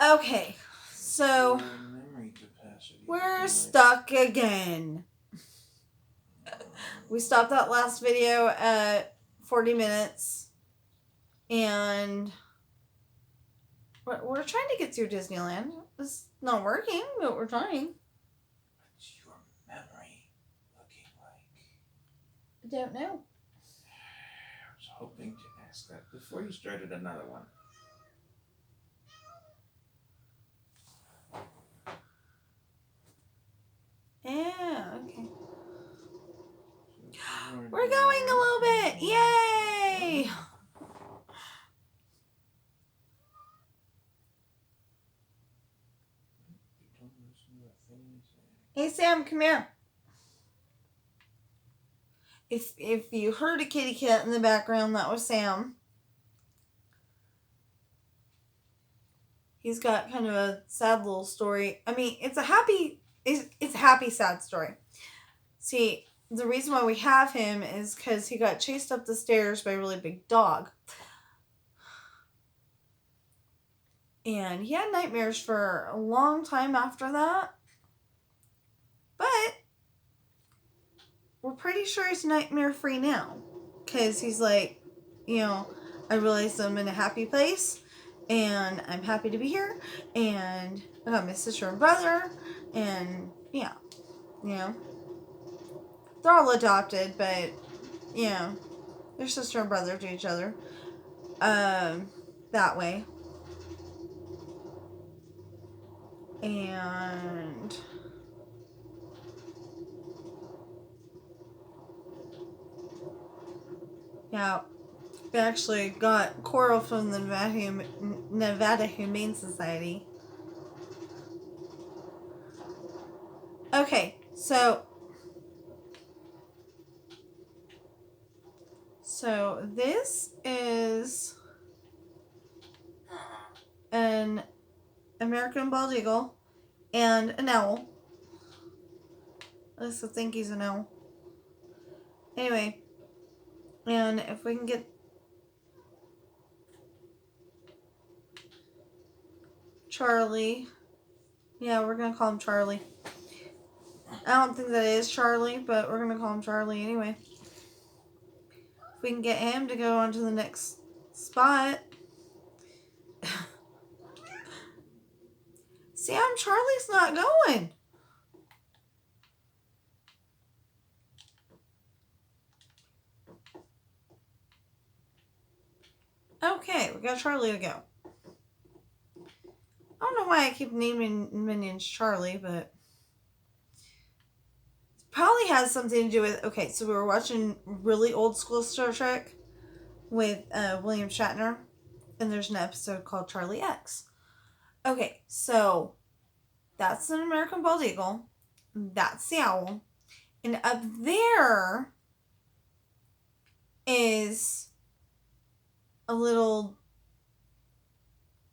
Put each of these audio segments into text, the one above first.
Okay, so memory capacity. we're stuck again. We stopped that last video at 40 minutes, and we're trying to get through Disneyland. It's not working, but we're trying. What's your memory looking like? I don't know. I was hoping to ask that before you started another one. Yeah, okay. We're going a little bit. Yay! Hey Sam, come here. If you heard a kitty cat in the background, that was Sam. He's got kind of a sad little story. I mean, it's a happy sad story. See, the reason why we have him is because he got chased up the stairs by a really big dog. And he had nightmares for a long time after that. But we're pretty sure he's nightmare free now. Because he's like, I realize I'm in a happy place. And I'm happy to be here. And I got my sister and brother. And yeah, they're all adopted, but they're sister and brother to each other. That way. And yeah, we actually got Coral from the Nevada Humane Society. Okay, so this is an American bald eagle and an owl. At least I think he's an owl. Anyway, and if we can get Charlie. Yeah, we're gonna call him Charlie. I don't think that is Charlie, but we're gonna call him Charlie anyway. If we can get him to go on to the next spot. Sam, Charlie's not going. Okay, we got Charlie to go. I don't know why I keep naming minions Charlie, but it probably has something to do with... Okay, so we were watching really old school Star Trek with William Shatner, and there's an episode called Charlie X. Okay, so that's an American bald eagle. That's the owl. And up there is a little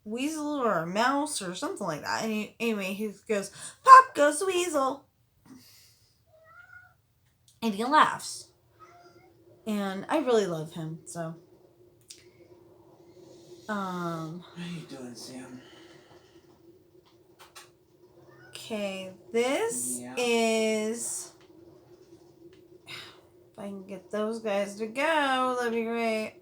weasel or a mouse or something like that. And anyway, he goes, "Pop goes the weasel." And he laughs. And I really love him, so. What are you doing, Sam? Okay, this is... If I can get those guys to go, that'd be great.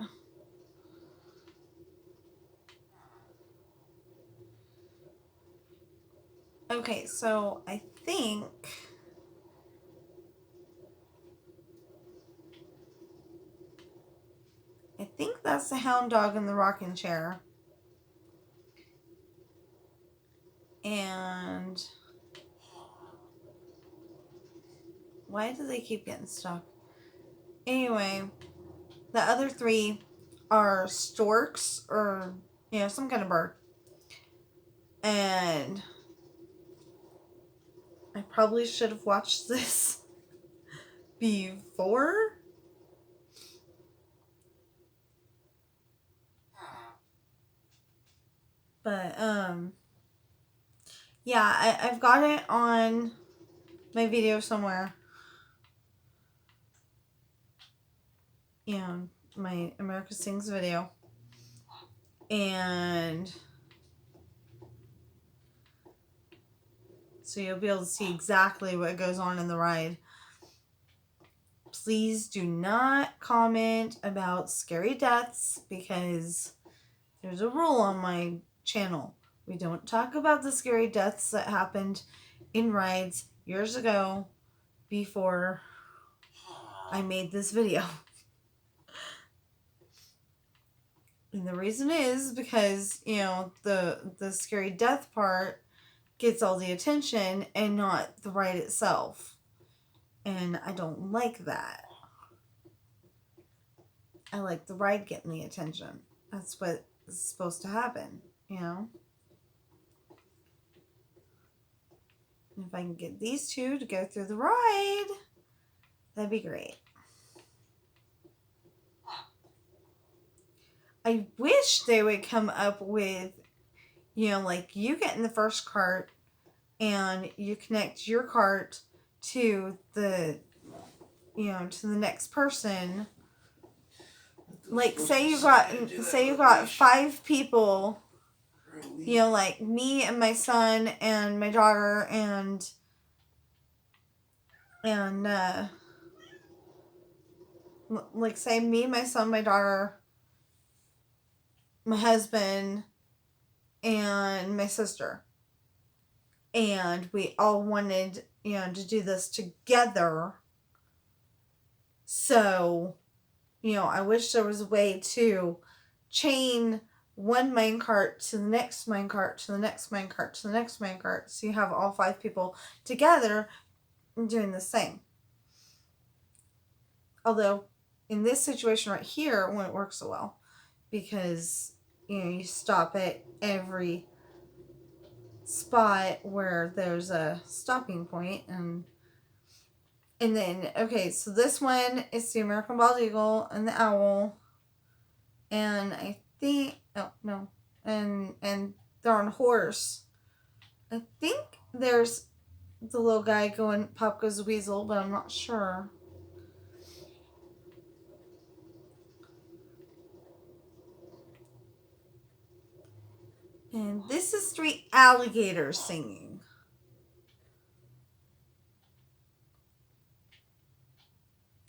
Okay, so I think that's the hound dog in the rocking chair. And why do they keep getting stuck? Anyway, the other three are storks or, some kind of bird. And I probably should have watched this before. But, yeah, I've got it on my video somewhere. My America Sings video. And so you'll be able to see exactly what goes on in the ride. Please do not comment about scary deaths because there's a rule on my channel. We don't talk about the scary deaths that happened in rides years ago before I made this video. And the reason is because, you know, the scary death part gets all the attention and not the ride itself. And I don't like that. I like the ride getting the attention. That's what is supposed to happen, you know? And if I can get these two to go through the ride, that'd be great. I wish they would come up with, you know, like you get in the first cart and you connect your cart to the, you know, to the next person. Like say you got 5 people, you know, like me and my son and my daughter and like say me, my son, my daughter, my husband, and my sister. And we all wanted, you know, to do this together. So, you know, I wish there was a way to chain one minecart to the next minecart to the next minecart to the next minecart. So you have all 5 people together doing the same. Although, in this situation right here, it wouldn't work so well. Because, you know, you stop at every spot where there's a stopping point. And then, okay, so this one is the American Bald Eagle and the Owl. And I think, oh, no. And they're on a horse. I think there's the little guy going, Pop Goes the Weasel, but I'm not sure. And this is 3 alligators singing.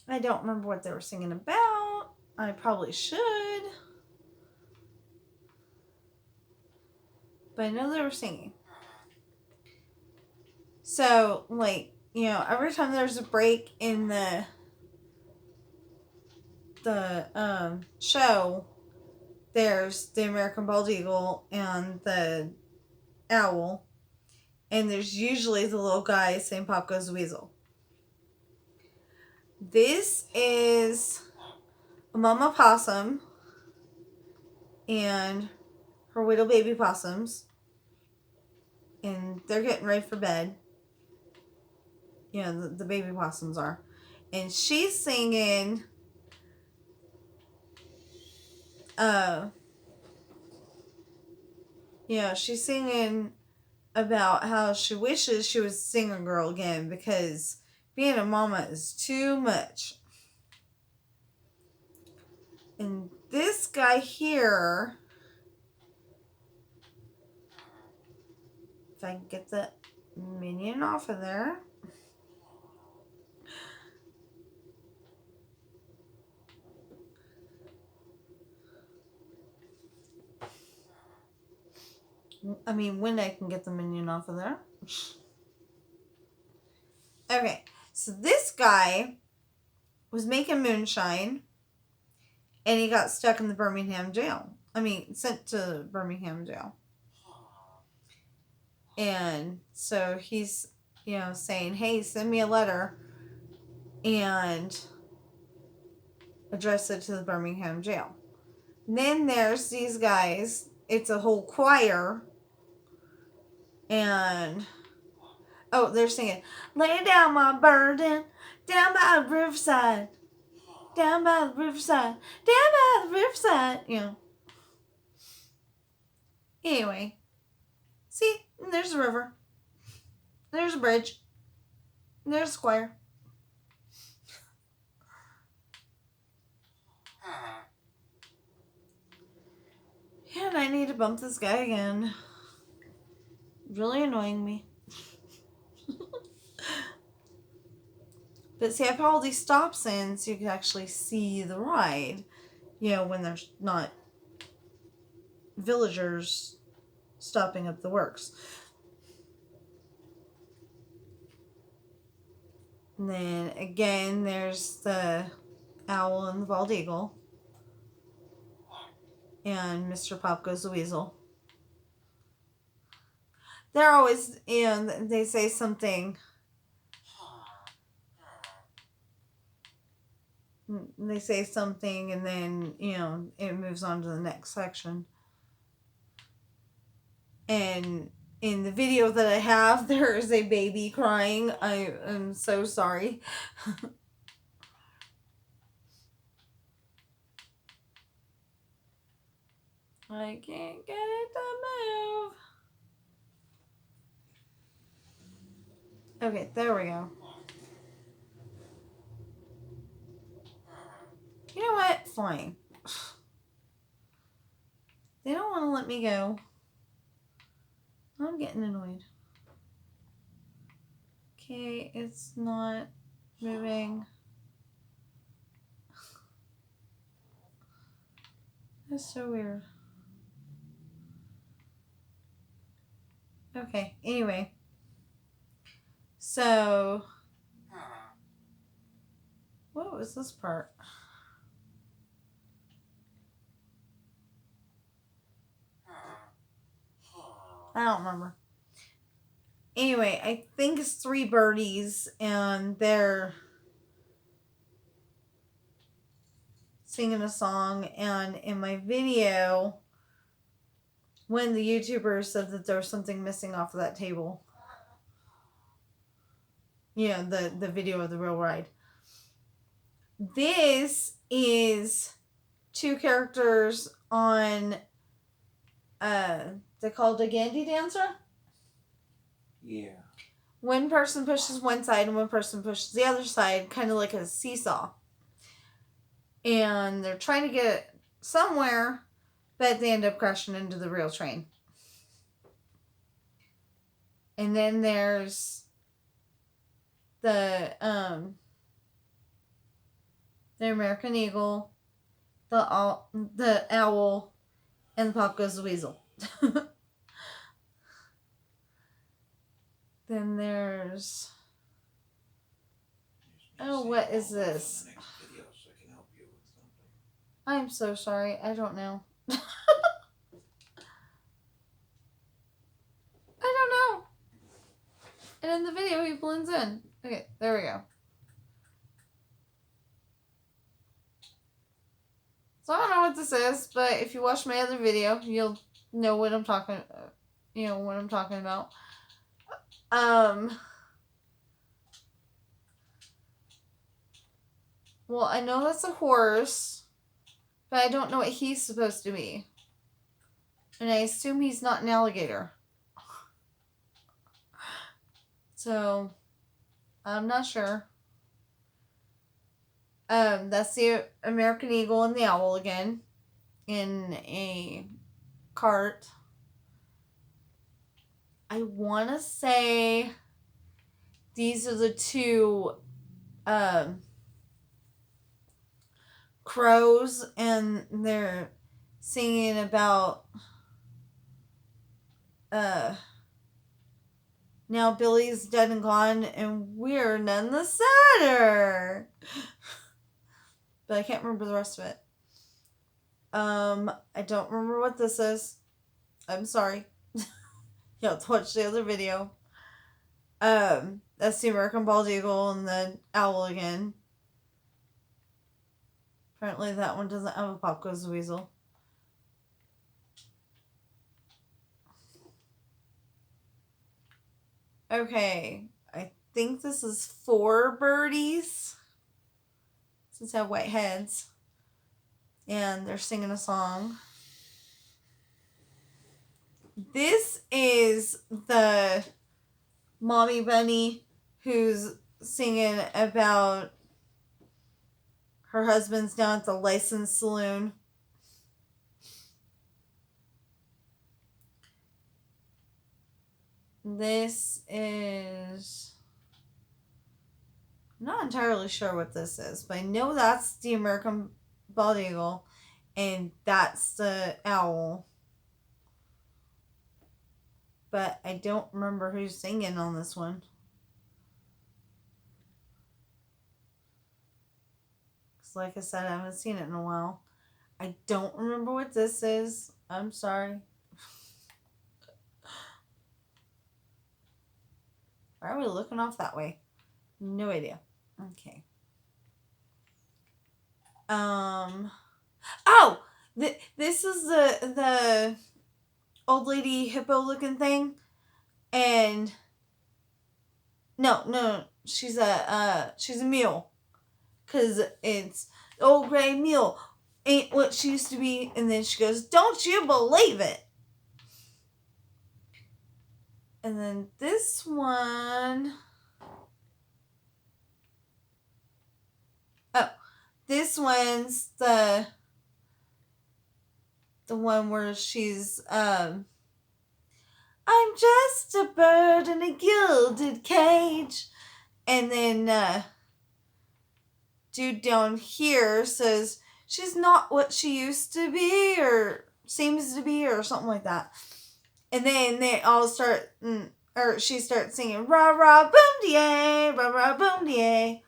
I don't remember what they were singing about. I probably should. But I know they were singing. So, like, you know, every time there's a break in the show, there's the American Bald Eagle and the Owl. And there's usually the little guy saying Pop Goes the Weasel. This is a mama possum and her little baby possums. And they're getting ready for bed. You know, the baby possums are. And she's singing you know, she's singing about how she wishes she was a singer girl again because being a mama is too much. And this guy here, if I can get the minion off of there. I mean, when I can get the minion off of there. Okay, so this guy was making moonshine and he got stuck in the Birmingham jail. I mean, sent to Birmingham jail. And so he's, you know, saying, hey, send me a letter and address it to the Birmingham jail. And then there's these guys. It's a whole choir. And, oh, they're singing, lay down my burden, down by the riverside, down by the riverside, down by the riverside, you know. Anyway, see, there's a river, there's a bridge, there's a choir. And I need to bump this guy again. Really annoying me. But see, I put all these stops in so you can actually see the ride, you know, when there's not villagers stopping up the works. And then again, there's the owl and the bald eagle. And Mr. Pop Goes the Weasel. They're always, you know, they say something. They say something and then, you know, it moves on to the next section. And in the video that I have, there is a baby crying. I am so sorry. I can't get it to move. Okay, there we go. You know what? Fine. They don't want to let me go. I'm getting annoyed. Okay, it's not moving. That's so weird. Okay, anyway. So, what was this part? I don't remember. Anyway, I think it's 3 birdies and they're singing a song. And in my video, when the YouTuber said that there was something missing off of that table, you know, the video of the real ride. This is 2 characters on, they called a Gandhi dancer. Yeah. One person pushes one side and one person pushes the other side, kind of like a seesaw. And they're trying to get somewhere, but they end up crashing into the real train. And then there's the American Eagle, the owl, and Pop Goes the Weasel. Then there's... Oh, what is this? I'm so sorry. I don't know. I don't know. And in the video, he blends in. Okay, there we go. So I don't know what this is, but if you watch my other video, you'll know what I'm talking. You know what I'm talking about. Well, I know that's a horse, but I don't know what he's supposed to be. And I assume he's not an alligator. So, I'm not sure. That's the American Eagle and the owl again. In a cart. I want to say these are the 2 crows, and they're singing about now Billy's dead and gone and we're none the sadder. But I can't remember the rest of it. I don't remember what this is. I'm sorry. You'll have to watch the other video. That's the American Bald Eagle and the owl again. Apparently that one doesn't have a Pop Goes the Weasel. Okay, I think this is 4 birdies. Since they have white heads. And they're singing a song. This is the mommy bunny who's singing about her husband's down at the licensed saloon. This is I'm not entirely sure what this is, but I know that's the American bald eagle, and that's the owl. But I don't remember who's singing on this one. Because like I said, I haven't seen it in a while. I don't remember what this is. I'm sorry. Why are we looking off that way? No idea. Okay. Oh! This is the old lady hippo looking thing. And no, she's a mule. 'Cause it's the old gray mule ain't what she used to be. And then she goes, "Don't you believe it?" And then this one, oh, this one's the one where she's I'm just a bird in a gilded cage. And then dude down here says she's not what she used to be or seems to be or something like that. And then they all start, or she starts singing rah rah boom de, rah rah boom de.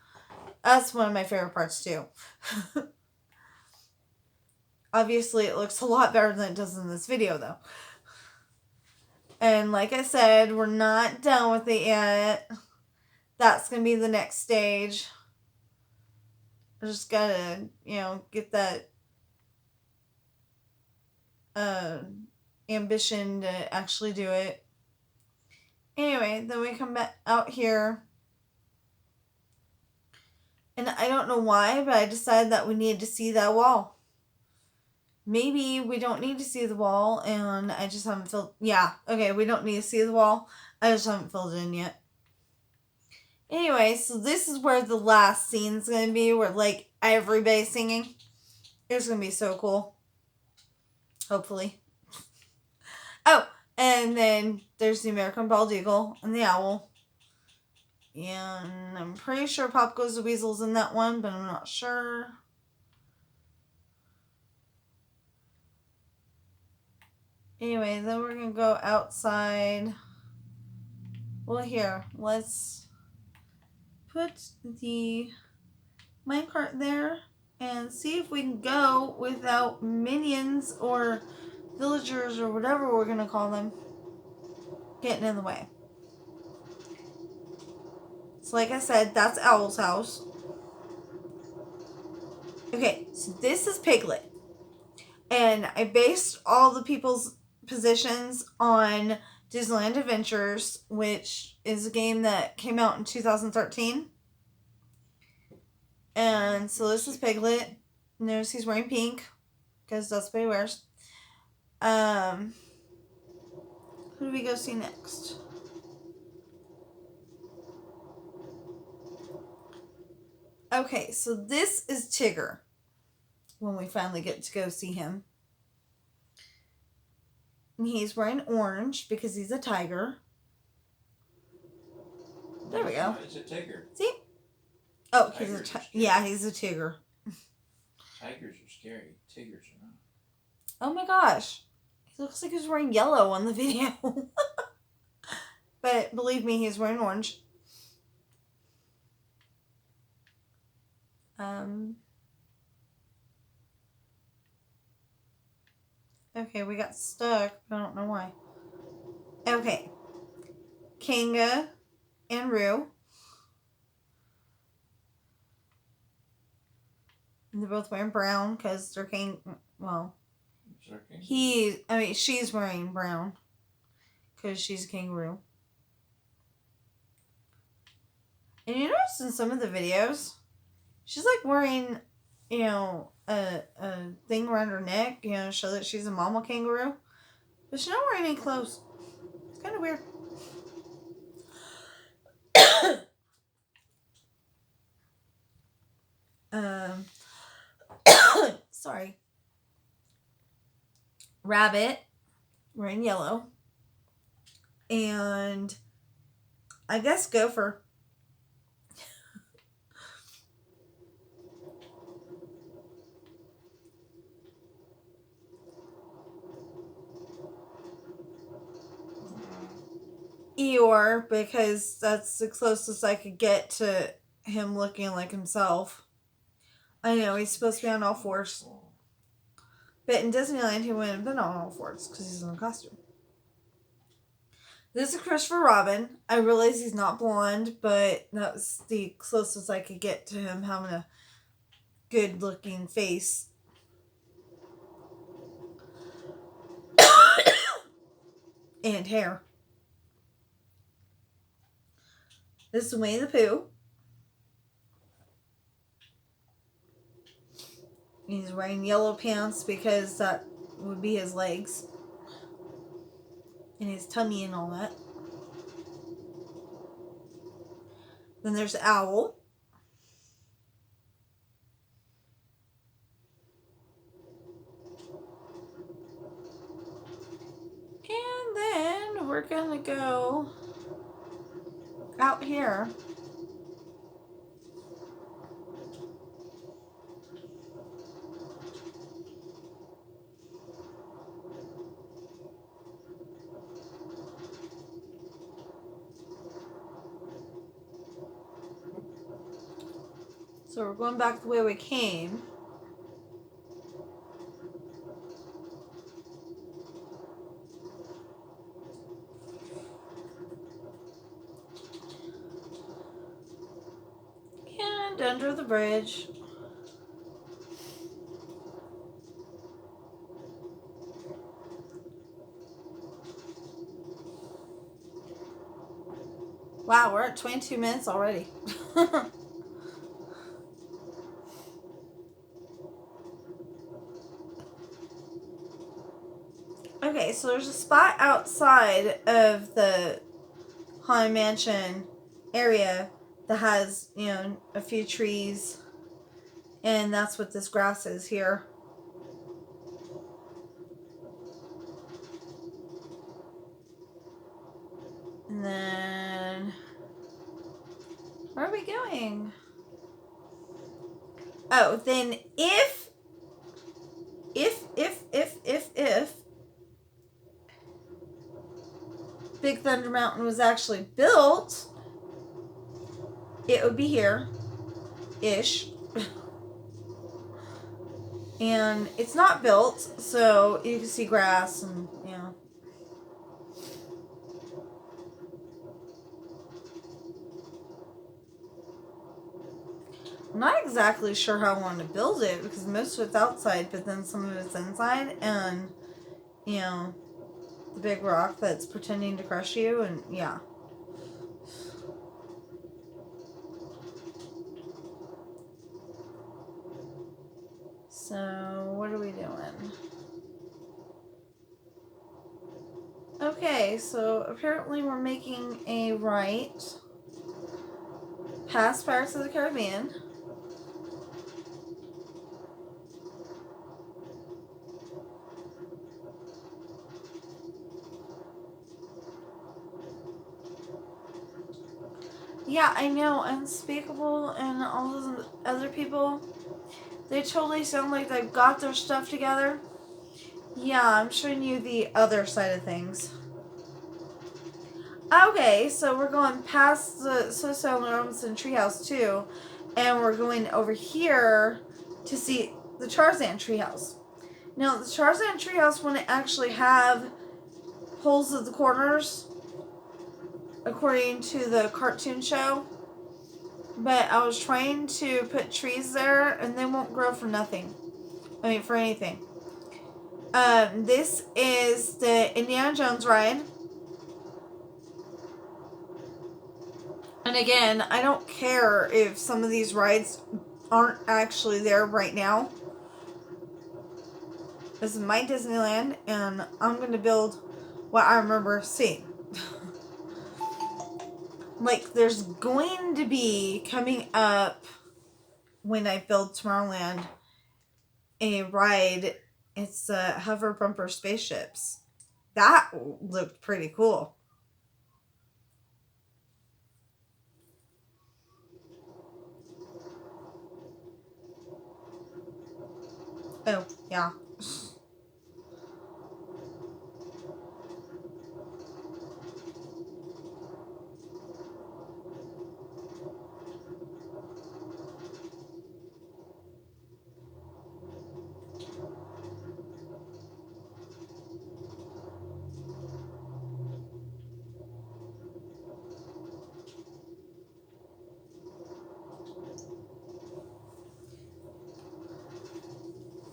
That's one of my favorite parts too. Obviously it looks a lot better than it does in this video though. And like I said, we're not done with it yet. That's going to be the next stage. I just gotta, get that ambition to actually do it. Anyway, then we come back out here. And I don't know why, but I decided that we needed to see that wall. Maybe we don't need to see the wall, and I just haven't filled... Yeah, okay, we don't need to see the wall. I just haven't filled it in yet. Anyway, so this is where the last scene's going to be, where, like, everybody's singing. It's going to be so cool. Hopefully. Oh, and then there's the American bald eagle and the owl. And I'm pretty sure Pop Goes the Weasel's in that one, but I'm not sure. Anyway, then we're going to go outside. Well, here, let's put the minecart there and see if we can go without minions or villagers or whatever we're going to call them getting in the way. So like I said, that's Owl's house. Okay, so this is Piglet. And I based all the people's positions on Disneyland Adventures, which is a game that came out in 2013. And so this is Piglet. Notice he's wearing pink, because that's what he wears. Who do we go see next? Okay, so this is Tigger. When we finally get to go see him. And he's wearing orange because he's a tiger. There we go. He's a tiger. See? Oh, he's a yeah, he's a tigger. Tigers are scary. Tigers are not. Oh my gosh. He looks like he's wearing yellow on the video. But believe me, he's wearing orange. Okay, we got stuck. I don't know why. Okay. Kanga and Roo. And they're both wearing brown because they're well, she's wearing brown because she's a kangaroo. And you notice in some of the videos, she's like wearing, a thing around her neck, to show that she's a mama kangaroo. But she's not wearing any clothes. It's kind of weird. Sorry. Rabbit, wearing yellow. And I guess Gopher. Eeyore because that's the closest I could get to him looking like himself. I know he's supposed to be on all fours. But in Disneyland, he wouldn't have been on all fours because he's in a costume. This is Christopher Robin. I realize he's not blonde, but that was the closest I could get to him having a good looking face. And hair. This is Winnie the Pooh. He's wearing yellow pants because that would be his legs. And his tummy and all that. Then there's Owl. And then we're gonna go out here. So we're going back the way we came. And under the bridge. Wow, we're at 22 minutes already. Okay, so there's a spot outside of the Haunted Mansion area that has, you know, a few trees. And that's what this grass is here. And then, where are we going? Oh, then if Big Thunder Mountain was actually built, it would be here-ish. And it's not built, so you can see grass and, you know. I'm not exactly sure how I want to build it because most of it's outside, but then some of it's inside, and, you know, the big rock that's pretending to crush you, and yeah. So, what are we doing? Okay, so apparently we're making a right past Pirates of the Caribbean. Yeah, I know, Unspeakable and all those other people, they totally sound like they've got their stuff together. Yeah, I'm showing you the other side of things. Okay, so we're going past the So and Robinson Treehouse too, and we're going over here to see the Tarzan Treehouse. Now, the Tarzan Treehouse wouldn't actually have holes at the corners, according to the cartoon show. But I was trying to put trees there, and they won't grow for nothing. I mean, for anything. This is the Indiana Jones ride. And again, I don't care if some of these rides aren't actually there right now. This is my Disneyland, and I'm going to build what I remember seeing. Like, there's going to be, coming up when I build Tomorrowland, a ride. It's hover bumper spaceships. That looked pretty cool. Oh, yeah.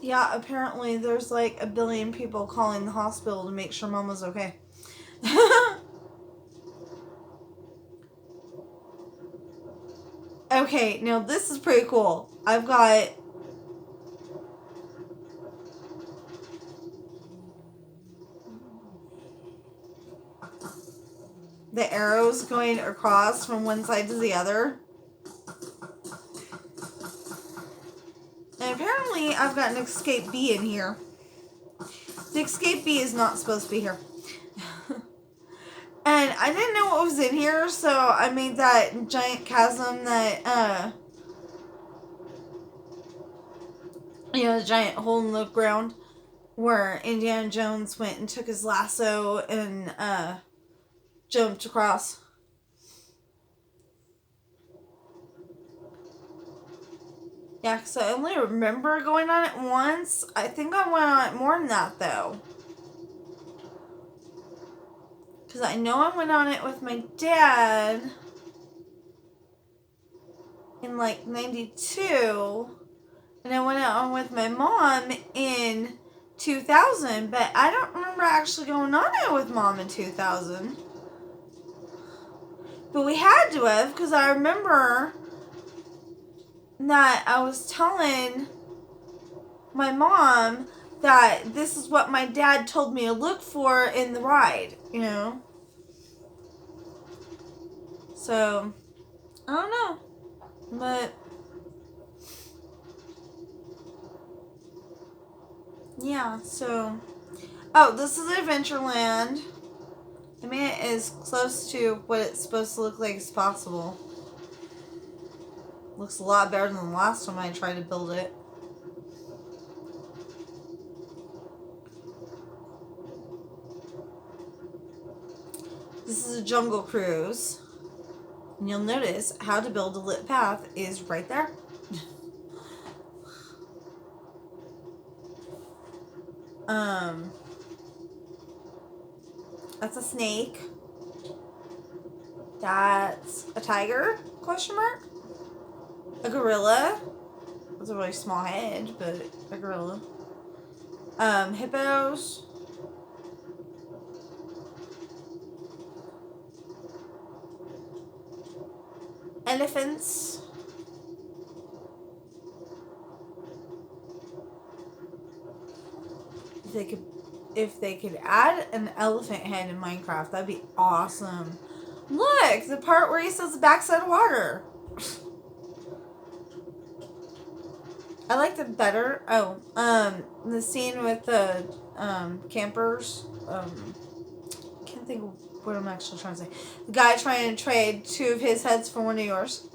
Yeah, apparently there's like 1 billion people calling the hospital to make sure Mom was okay. Okay, now this is pretty cool. I've got the arrows going across from one side to the other. And apparently I've got an escape bee in here. The escape bee is not supposed to be here. And I didn't know what was in here, so I made that giant chasm that, the giant hole in the ground where Indiana Jones went and took his lasso and, jumped across. Yeah, because I only remember going on it once. I think I went on it more than that, though. Because I know I went on it with my dad in, like, 92. And I went on with my mom in 2000. But I don't remember actually going on it with Mom in 2000. But we had to have, because I remember that I was telling my mom that this is what my dad told me to look for in the ride, you know? So, I don't know. But, yeah, so. Oh, this is Adventureland. I made it as close to what it's supposed to look like as possible. Looks a lot better than the last time I tried to build it. This is a jungle cruise. And you'll notice how to build a lit path is right there. That's a snake. That's a tiger, question mark. A gorilla. That's a really small head, but a gorilla. Hippos. Elephants. If they could add an elephant head in Minecraft, that'd be awesome. Look, the part where he says the backside of water. I liked it better. Oh, the scene with the campers. Can't think of what I'm actually trying to say. The guy trying to trade 2 of his heads for 1 of yours.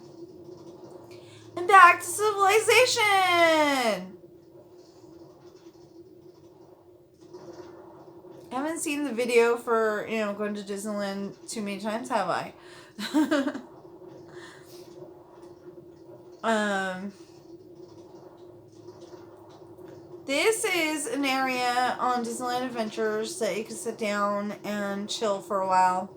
And back to civilization. I haven't seen the video for, going to Disneyland too many times, have I? This is an area on Disneyland Adventures that you can sit down and chill for a while.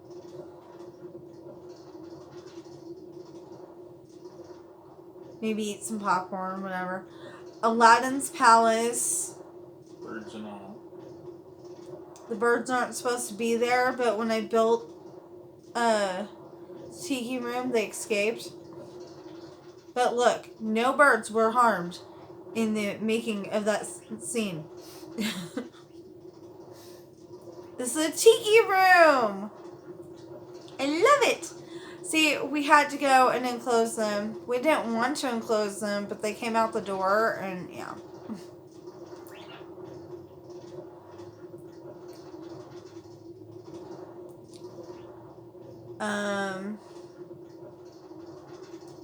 Maybe eat some popcorn, whatever. Aladdin's Palace. Birds and all. The birds aren't supposed to be there, but when I built a tiki room, they escaped. But look, no birds were harmed in the making of that scene. This is a tiki room. I love it. See, we had to go and enclose them. We didn't want to enclose them, but they came out the door, and yeah.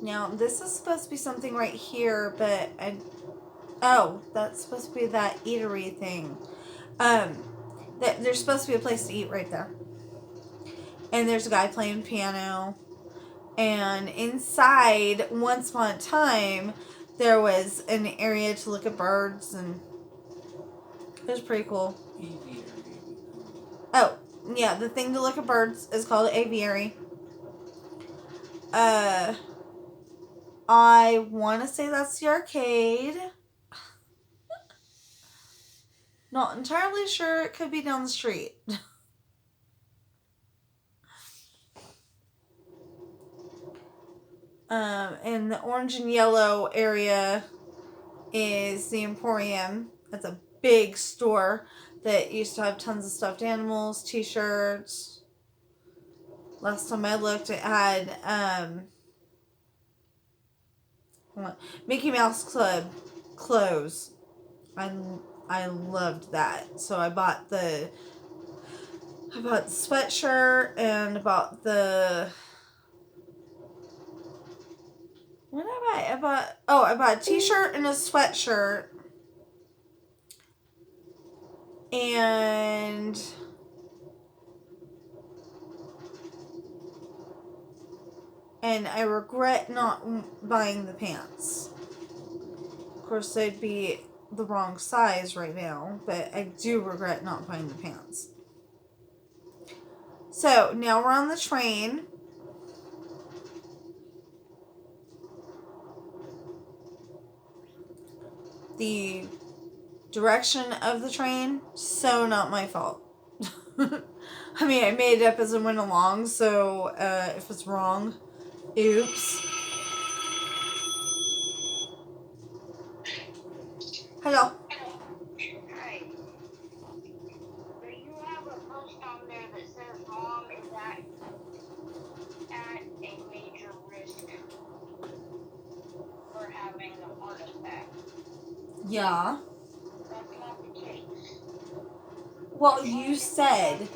Now, this is supposed to be something right here, but oh, that's supposed to be that eatery thing. There's supposed to be a place to eat right there. And there's a guy playing piano. And inside, once upon a time, there was an area to look at birds, and it was pretty cool. Oh, yeah, the thing to look at birds is called an aviary. I want to say that's the arcade. Not entirely sure. It could be down the street. And the orange and yellow area is the Emporium. That's a big store that used to have tons of stuffed animals, t-shirts. Last time I looked, it had Mickey Mouse Club clothes. I loved that. So I bought the sweatshirt and I bought the what did I buy? I bought a t-shirt and a sweatshirt. And I regret not buying the pants. Of course, they'd be the wrong size right now, but I do regret not buying the pants. So, now we're on the train. The direction of the train, so not my fault. I mean, I made it up as I went along, so if it's wrong, oops. Hello. Hi. Do you have a post on there that says Mom is at a major risk for having a heart attack? Yeah. That's not the case. Well, you said.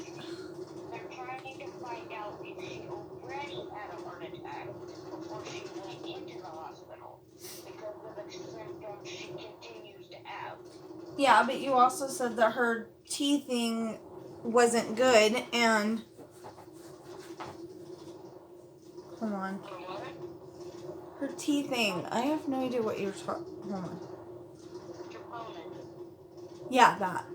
They're trying to find out if she already had a heart attack before she went into the hospital because of the symptoms she continues to have. Yeah, but you also said that her teething wasn't good and. Hold on. Her teething. I have no idea what you're talking. Hold on. Troponin. Yeah, that.